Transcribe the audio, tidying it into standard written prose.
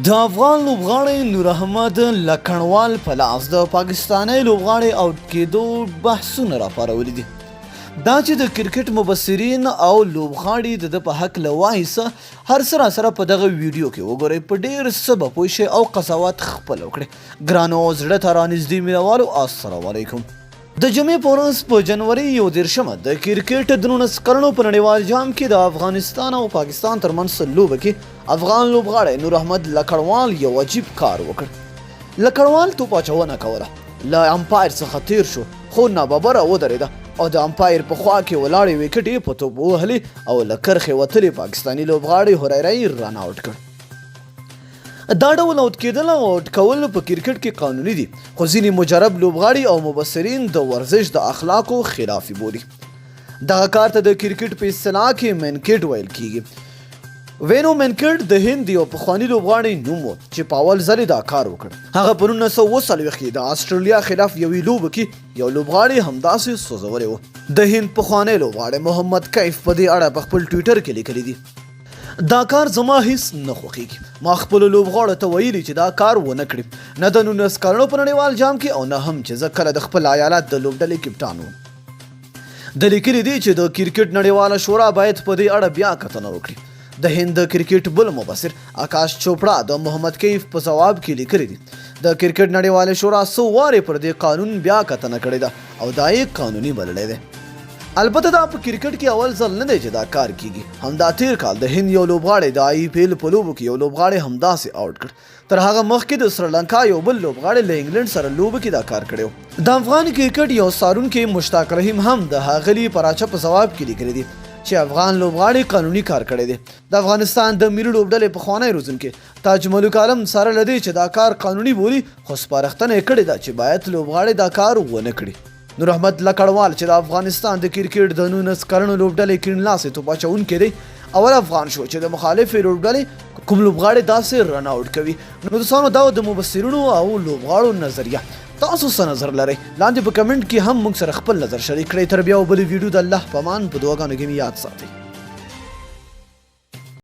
د افغان لوبغاړی نور احمد لکڼوال په لاس د پاکستاني لوبغاړي آوټ کېدو بحثونه راپارولي دي. دا چې د کرکټ مبصرین او لوبغاړي د په حق لوایسه هر سره په دغه ویډیو کې وګورئ، په ډیر څه به پوه شئ او قضاوت خپل وکړئ. ګرانو زړه ته رانږدې مینوالو، السلام علیکم. د جمعې په ورځ په جنوري 21 د کرکټ د 19 کلنو په نړیوال جام کې د افغانستان او پاکستان ترمنځ لوبه کې افغان لوبغاړی نور احمد لکڼوال یو عجیب کار وکړ. لکڼوال توپ اچونه کوله، له امپایر څخه تیر شو خو ناببره ودرېده او د امپایر په خوا کې ولاړې ویکټې په توپ ووهلې او له کرښې وتلې پاکستاني لوبغاړي هریره رن آوټ کړ. دا ډول آوټ کېدل او آوټ کول په کرکټ کې قانوني دي، خو ځینې مجرب لوبغاړي او مبصرین د ورزش د اخلاقو خلاف بولي. دغه کار ته د کرکټ په اصطلاح کې مینکټ ویل کیږي. وینو مینکټ د هند یو پخواني لوبغاړی نوم و چې په اول ځل دا کار وکړ. هغه په 1940 کې د استرالیا خلاف یوې لوبه کې یو لوبغاړی همداسې سوځولی و. د هند پخوانی لوبغاړی محمد کیف په دې اړه په خپل ټویټر کې لیکلی دي: دا کار زما هیڅ نه خوښیږي. ما خپلو لوبغاړو ته ویلي چې دا کار ونه کړي، نه د 19 کلنو په نړیوال جام کې او نه هم چې زه کله د خپل ایالت د لوبډلې کپټان وم. د لیکلي دي چې د کرکټ نړیواله شورا باید په دې اړه بیا کتنه وکړي. د هند کرکټ بل مبصر آکاش چوپړا د محمد کیف په ځواب کې لیکلي دي: د کرکټ نړیواله شورا څو وارې پر دې قانون بیا کتنه کړې ده او دا یې قانوني بللی دی. البته دا په کرکټ کې اول ځل نه دی چې دا کار کیږي. همدا تیر کال د هند یو لوبغاړی د IPL په لوبو کې یو لوبغاړی همداسې آوټ کړ. تر هغه مخکې د سریلانکا یو بل لوبغاړی له انګلند سره لوبه کې دا کار کړی و. د افغان کرکټ یو څارونکی مشتاق رحیم هم د هغلي پراچه په ځواب کې لیکلی دي چې افغان لوبغاړی قانوني کار کړی دی. د افغانستان د ملي لوبډلې پخوانی روزونکی تاج ملک عالم سره لدی چې دا کار قانوني بولي، خو سپارښتنه یې کړې ده چې باید لوبغاړی دا کار ونه کړي. نور احمد لکڼوال چې د افغانستان د کرکټ د 19 کلنو لوبډلې کیڼلاسې توپ اچوونکی دی، اول افغان شو چې د مخالفې لوبډلې کوم لوبغاړی داسې رن آوټ کوي. نو دوستانو، دا د مبصرینو او لوبغاړو نظریه. تاسو څه نظر لرئ؟ لاندې په کمنټ کې هم موږ سره خپل نظر شریک کړئ. تر بیا بلې ویډیو د الله په امان، په دعاګانو کې مې یاد ساتئ.